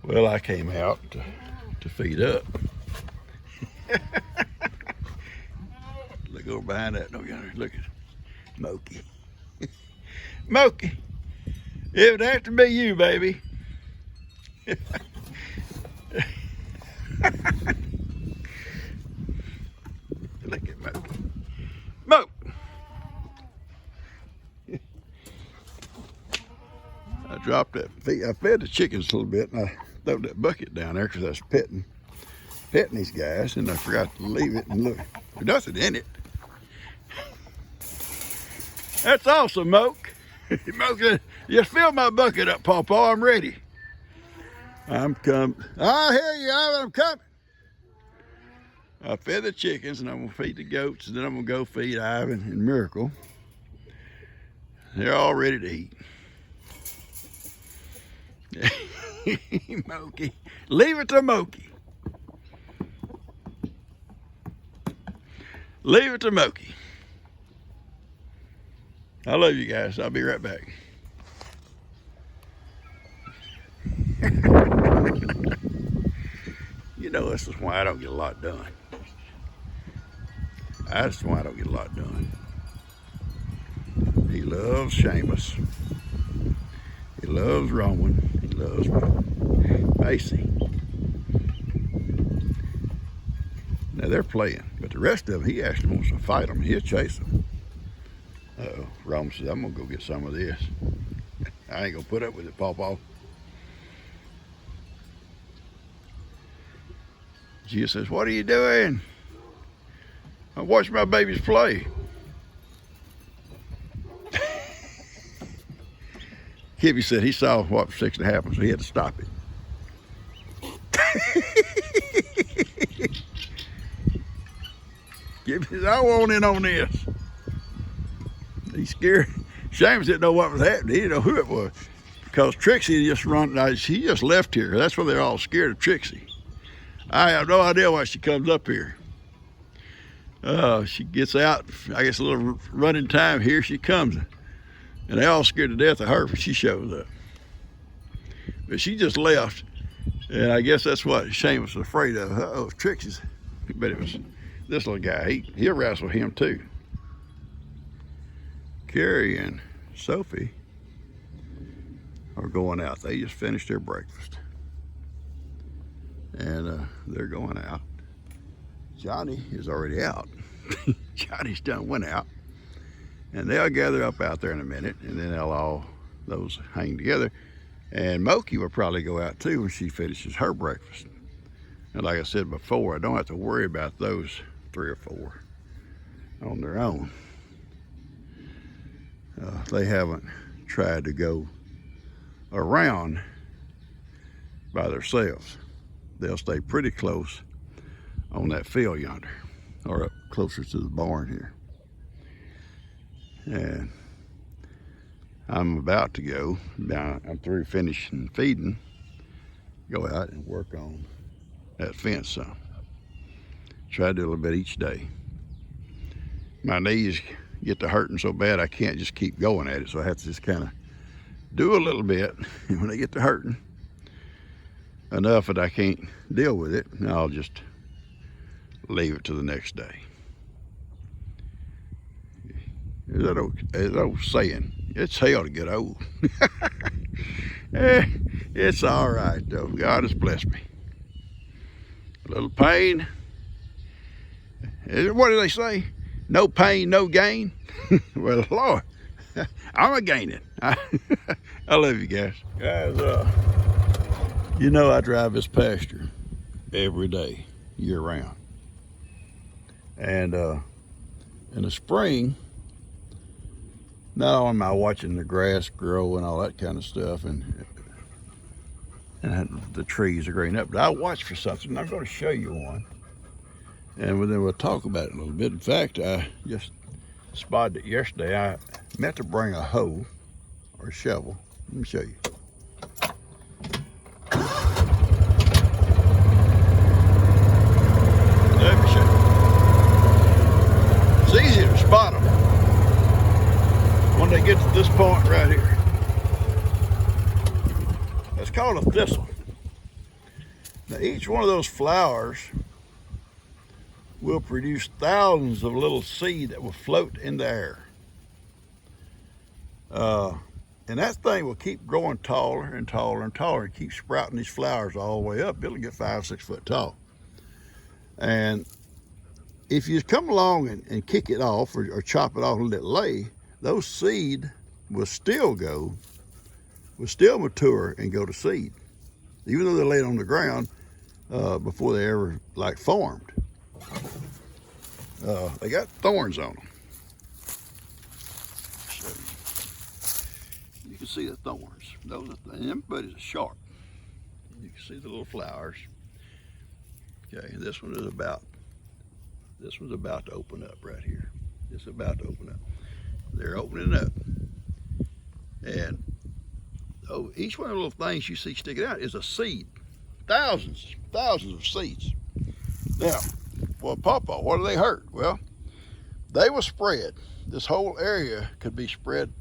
Well, I came out to feed up. Look over behind that. Don't you? Look at Mokey. Mokey, it would have to be you, baby. Look at Mokey. Moke. I dropped that feed. I fed the chickens a little bit, and I threw that bucket down there because I was petting these guys, and I forgot to leave it. And look, there's nothing in it. That's awesome, Moke. Moke said, just fill my bucket up, Pawpaw. I'm ready. I'm coming. I hear you, I'm coming. I fed the chickens, and I'm going to feed the goats, and then I'm going to go feed Ivan and Miracle. They're all ready to eat. Mokey. Leave it to Mokey. Leave it to Mokey. I love you guys. I'll be right back. You know, this is why I don't get a lot done. That's why I don't get a lot done. He loves Seamus. He loves Rowan. He loves Macy. Now they're playing, but the rest of them, he actually wants to fight them. He'll chase them. Uh-oh, Rowan says, I'm gonna go get some of this. I ain't gonna put up with it, Pawpaw. Gia says, what are you doing? I'm watching my babies play. Kibby said he saw what was fixing to happen, so he had to stop it. Kibby says, I want in on this. He's scared. James didn't know what was happening. He didn't know who it was. Because Trixie just she just left here. That's why they're all scared of Trixie. I have no idea why she comes up here. She gets out, I guess a little running time, here she comes. And they all scared to death of her when she shows up. But she just left. And I guess that's what Shane was afraid of. Uh-oh, Trixie's. But it was this little guy. He'll wrestle him too. Carrie and Sophie are going out. They just finished their breakfast. And they're going out. Johnny is already out. Johnny's done went out. And they'll gather up out there in a minute, and then they'll all, those hang together. And Mokey will probably go out too when she finishes her breakfast. And like I said before, I don't have to worry about those 3 or 4 on their own. They haven't tried to go around by themselves. They'll stay pretty close on that field yonder, or up closer to the barn here. And I'm about to go down. I'm through finishing feeding. Go out and work on that fence some. Try to do a little bit each day. My knees get to hurting so bad I can't just keep going at it, so I have to just kind of do a little bit. And when they get to hurting enough that I can't deal with it, I'll just leave it to the next day. There's that old saying, it's hell to get old. It's all right though. God has blessed me. A little pain. What do they say? No pain, no gain. Well, Lord, I'm a gaining. I love you guys. Guys, you know I drive this pasture every day, year round. And in the spring, not only am I watching the grass grow and all that kind of stuff, and the trees are growing up, but I watch for something, and I'm going to show you one. And then we'll talk about it a little bit. In fact, I just spotted it yesterday. I meant to bring a hoe or a shovel. Let me show you. Let me show you. It's easy to spot them when they get to this point right here. That's called a thistle. Now each one of those flowers will produce thousands of little seed that will float in the air. And that thing will keep growing taller and taller and taller and keep sprouting these flowers all the way up. It'll get 5 or 6 foot tall. And if you come along and kick it off or chop it off and let it lay, those seed will still mature and go to seed, even though they're laid on the ground before they ever like formed. They got thorns on them. So you can see the thorns. Those are everybody's sharp. You can see the little flowers. Okay, this one's about to open up right here. It's about to open up. They're opening up. And each one of the little things you see sticking out is a seed. Thousands of seeds. Now, well, pawpaw, what do they hurt? Well, they will spread. This whole area could be spread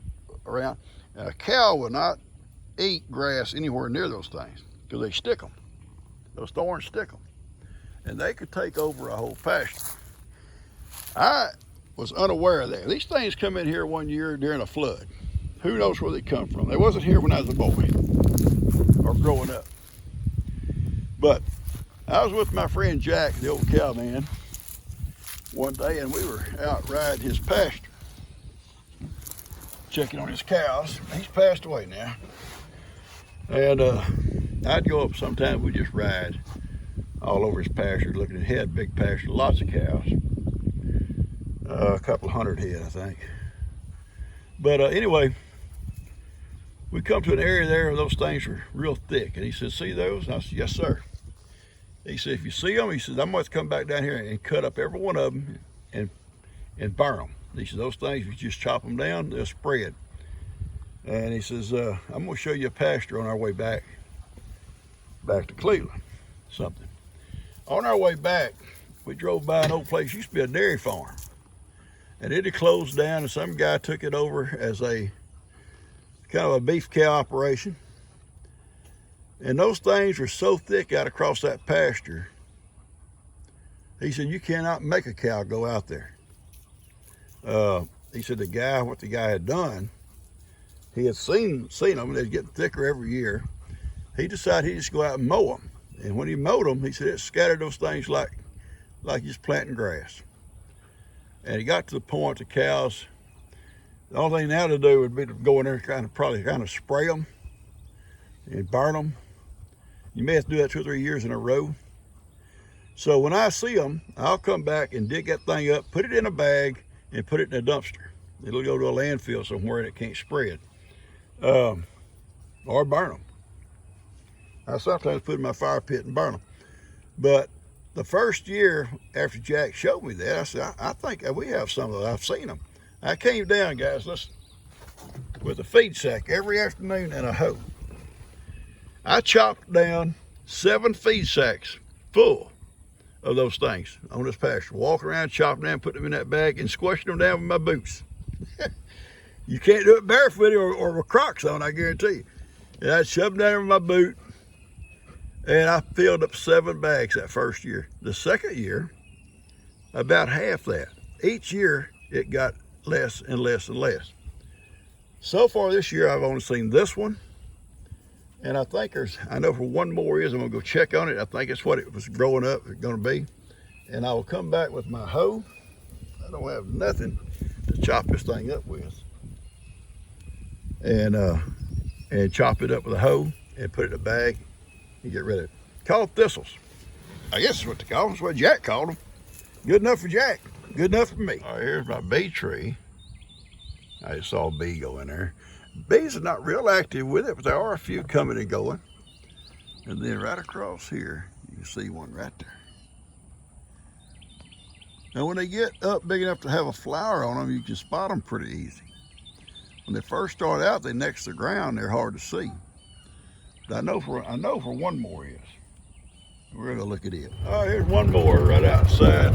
around. Now, a cow will not eat grass anywhere near those things because they stick them. Those thorns stick them. And they could take over a whole pasture. I was unaware of that. These things come in here one year during a flood. Who knows where they come from? They wasn't here when I was a boy or growing up. But I was with my friend Jack, the old cowman, one day, and we were out riding his pasture, checking on his cows. He's passed away now. And I'd go up sometimes, we'd just ride all over his pasture, looking at head, big pasture, lots of cows. A couple hundred head, I think. But anyway, we come to an area there where those things were real thick. And he said, see those? And I said, yes, sir. He said, if you see them, he said, I'm going to come back down here and cut up every one of them and burn them. He said, those things, if you just chop them down, they'll spread. And he says, I'm going to show you a pasture on our way back to Cleveland, something. On our way back, we drove by an old place, used to be a dairy farm. And it had closed down, and some guy took it over as a kind of a beef cow operation. And those things were so thick out across that pasture, he said, you cannot make a cow go out there. He said what the guy had done, he had seen them, and they're getting thicker every year. He decided he'd just go out and mow them. And when he mowed them, he said it scattered those things like just planting grass. And he got to the point the cows, the only thing now to do would be to go in there and probably spray them and burn them. You may have to do that 2 or 3 years in a row. So when I see them, I'll come back and dig that thing up, put it in a bag, and put it in a dumpster. It'll go to a landfill somewhere and it can't spread. Or burn them. I sometimes put in my fire pit and burn them. But the first year after Jack showed me that, I said, I think we have some of those. I've seen them. I came down, guys, with a feed sack every afternoon and a hoe. I chopped down 7 feed sacks full of those things on this pasture. Walk around, chop them down, put them in that bag, and squashing them down with my boots. You can't do it barefoot or with Crocs on, I guarantee you. And I'd shove them down with my boot, and I filled up 7 bags that first year. The second year, about half that. Each year, it got less and less and less. So far this year, I've only seen this one. And I think I know for one more I'm gonna go check on it. I think it's what it was growing up, it's gonna be. And I will come back with my hoe. I don't have nothing to chop this thing up with. And chop it up with a hoe and put it in a bag and get rid of it. Call it thistles. I guess that's what they call them. That's what Jack called them. Good enough for Jack. Good enough for me. All right, here's my bee tree. I just saw a bee go in there. Bees are not real active with it, but there are a few coming and going. And then right across here, you can see one right there. Now when they get up big enough to have a flower on them, you can spot them pretty easy. When they first start out, they're next to the ground, they're hard to see. But I know for one more is. We're gonna look at it. All right, here's one more right outside.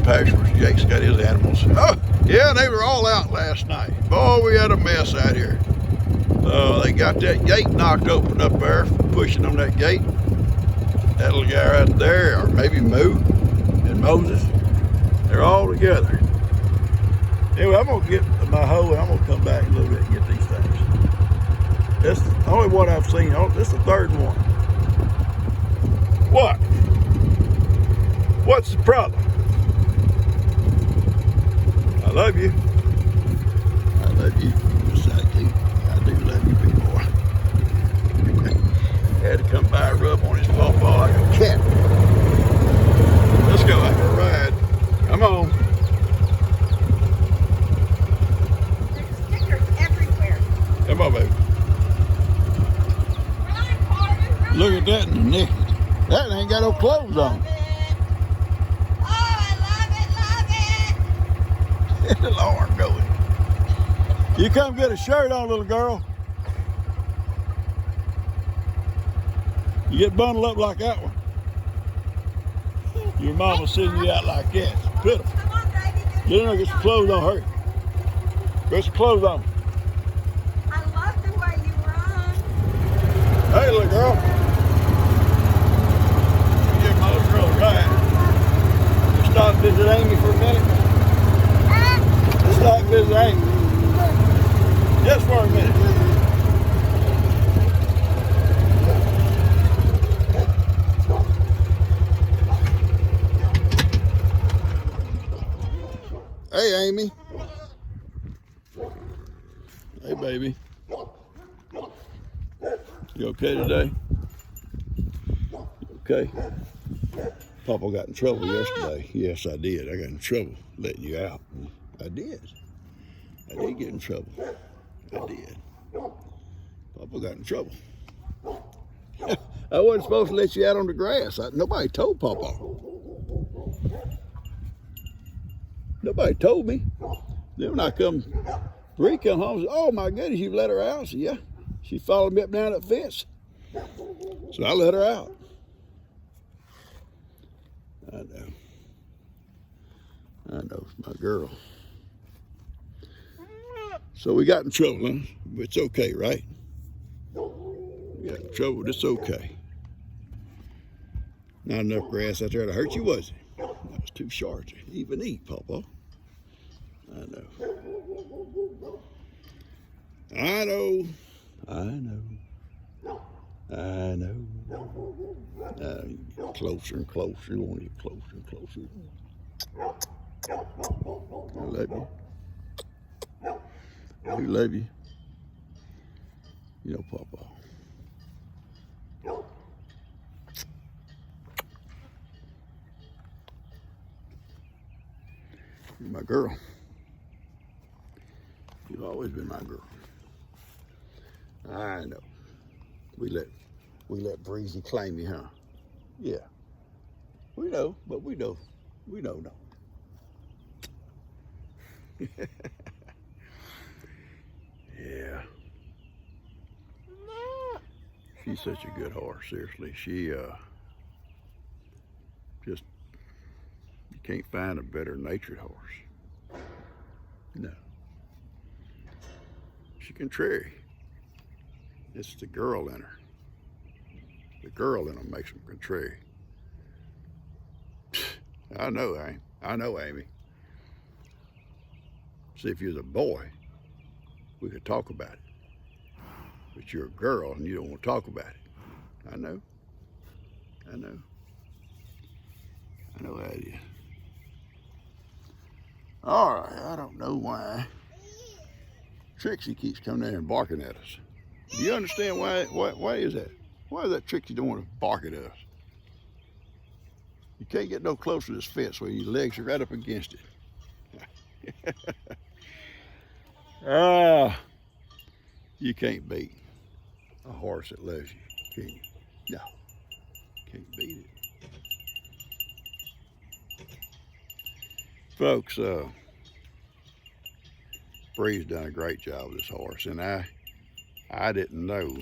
Pasture where Jake's got his animals. Oh, yeah, they were all out last night. Boy, we had a mess out here. They got that gate knocked open up there, pushing on that gate. That little guy right there, or maybe Moo and Moses, they're all together. Anyway, I'm gonna get my hoe and I'm gonna come back a little bit and get these things. That's the only one I've seen. Oh, this is the third one. What? What's the problem? I love you. I love you. Yes, I do. I do love you, big boy. Had to come by and rub on his paw like a cat. Let's go have a ride. Come on. There's stickers everywhere. Come on, baby. Run, Carter, run. Look at that naked. That ain't got no clothes on. Oh, I love it, love it. The little arm going. You come get a shirt on, little girl. You get bundled up like that one. Your mama sending you out like that. It's pitiful. Come on, baby. Get in there, get some clothes on, hurry. Get some clothes on. I love the way you run. Hey, little girl. Give my little girl a ride. Let's stop and visit Amy for a minute. Let's stop and visit Amy. Just for a minute. Hey, Amy. Hey, baby. You okay today? You okay? Papa got in trouble yesterday. Yes, I did. I got in trouble letting you out. I did. I did get in trouble. I did. Papa got in trouble. I wasn't supposed to let you out on the grass. Nobody told Papa. Nobody told me. Then when Bree come home and said, oh my goodness, you've let her out? I said, yeah. She followed me up down that fence. So I let her out. I know. I know, it's my girl. So we got in trouble, huh? But it's okay, right? We got in trouble, but it's okay. Not enough grass out there to hurt you, was it? That was too short to even eat, Papa. I know. I know. I know. I know. Closer and closer. You want to get closer and closer. I love you. I do love you. You know, Papa. You're my girl. You've always been my girl. I know. We let Breezy claim you, huh? Yeah. We know, but we know. We know, no. Yeah. She's such a good horse, seriously. She just, you can't find a better natured horse. No. She contrary. It's the girl in her. The girl in them makes them contrary. I know, Amy. See, if you was a boy, we could talk about it. But you're a girl and you don't want to talk about it. I know. I know. I know how it is. All right, I don't know why Trixie keeps coming in and barking at us. Do you understand why is that? Why is that Trixie don't want to bark at us? You can't get no closer to this fence where your legs are right up against it. You can't beat a horse that loves you, can you? No, can't beat it. Folks, Bree's done a great job with this horse, and I didn't know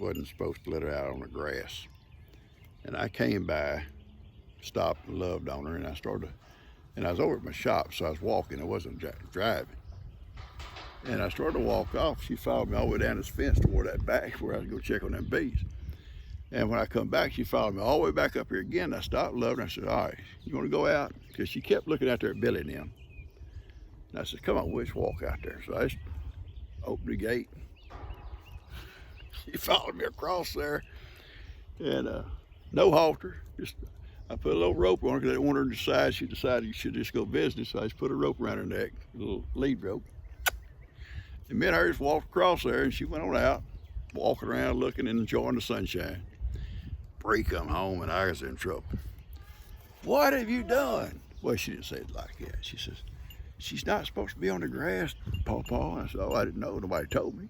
wasn't supposed to let her out on the grass. And I came by, stopped and loved on her, and I was over at my shop, so I was walking, I wasn't driving. And I started to walk off. She followed me all the way down this fence toward that back where I was going to check on them bees. And when I come back, she followed me all the way back up here again. I stopped Lovin. I said, all right, you want to go out? Because she kept looking out there at Billy and them. And I said, come on, we'll just walk out there. So I just opened the gate. She followed me across there. And no halter. Just I put a little rope on her because I didn't want her to decide. She decided you should just go business. So I just put a rope around her neck, a little lead rope. And me and her just walked across there, and she went on out, walking around, looking and enjoying the sunshine. Bree come home, and I was in trouble. What have you done? Well, she didn't say it like that. She says, she's not supposed to be on the grass, Pawpaw. I said, oh, I didn't know. Nobody told me.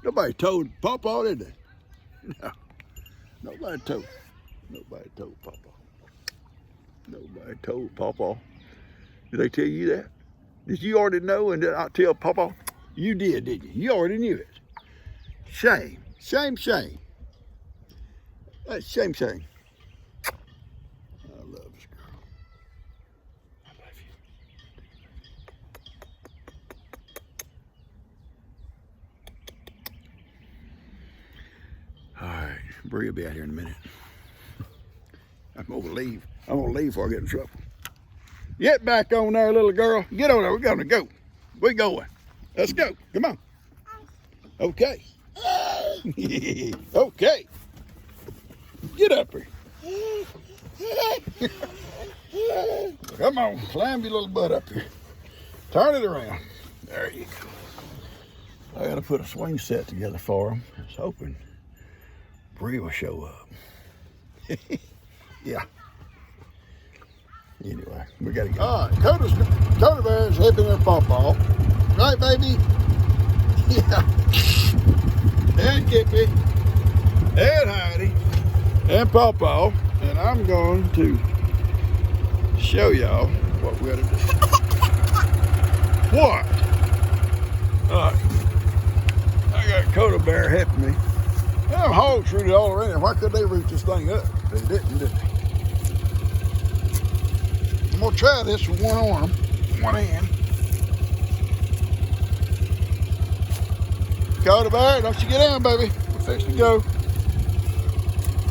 Nobody told Pawpaw, did they? No. Nobody told. Nobody told Pawpaw. Nobody told Pawpaw. Did they tell you that? Did you already know and did I tell Pawpaw? You did, didn't you? You already knew it. Shame. Shame, shame. That's shame, shame. I love this girl. I love you. All right, Bree will be out here in a minute. I'm gonna leave. I'm gonna leave before I get in trouble. Get back on there, little girl. Get on there. We're gonna go. We're going. Let's go. Come on. Okay. Okay. Get up here. Come on. Climb your little butt up here. Turn it around. There you go. I gotta put a swing set together for him. I was hoping Bree will show up. Yeah. Anyway, we gotta get. All right, Coda Bear's helping her Pawpaw. Right, baby? Yeah. And Kippy. And Heidi. And Pawpaw. And I'm going to show y'all what we're gonna do. What? All right. I got Coda Bear helping me. Them hogs rooted all around. Why could they root this thing up? They didn't, did they? I'm gonna try this with one arm, one hand. Coda Bear, don't you get down, baby. We're fixing to go.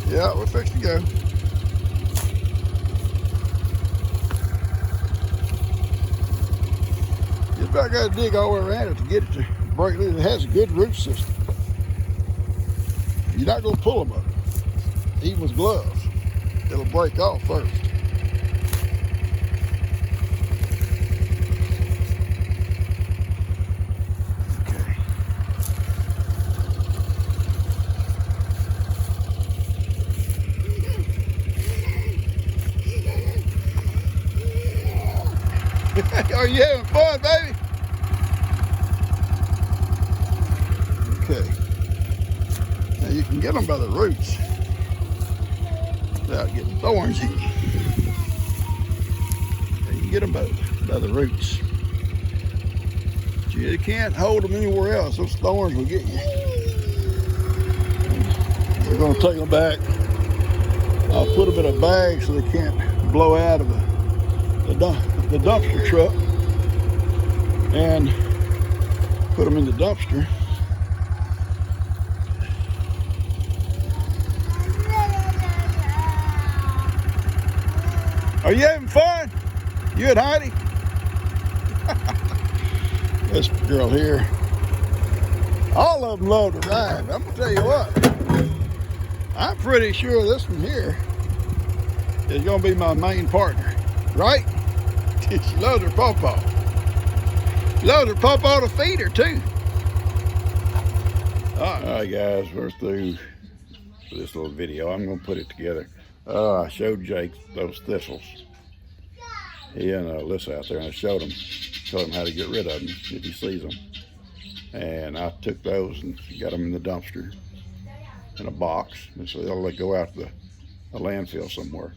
Yeah, we're fixing to go. Just about got to dig all the way around it to get it to break loose. It has a good root system. You're not gonna pull them up, even with gloves. It'll break off first. Are you having fun, baby? Okay. Now you can get them by the roots without getting thorns in you. You can get them by the roots. But you can't hold them anywhere else. Those thorns will get you. We're going to take them back. I'll put them in a bag so they can't blow out of the dumpster truck and put them in the dumpster. Are you having fun? You and Heidi? This girl here, all of them love to ride. I'm gonna tell you what, I'm pretty sure this one here is gonna be my main partner, right? She loves her Pawpaw. She loves her Pawpaw to feed her too. All right, guys, we're through this little video. I'm gonna put it together. I showed Jake those thistles. He and Alyssa out there, and I showed him how to get rid of them if he sees them. And I took those and got them in the dumpster in a box, and so they'll go out to a landfill somewhere.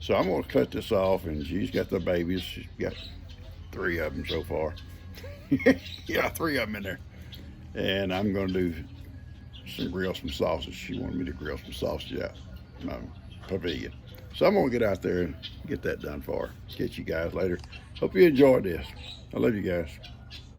So I'm going to cut this off, and she's got the babies. She's got 3 of them so far. Yeah, 3 of them in there. And I'm going to do grill some sausage. She wanted me to grill some sausage out in my pavilion. So I'm going to get out there and get that done for her. Catch you guys later. Hope you enjoyed this. I love you guys.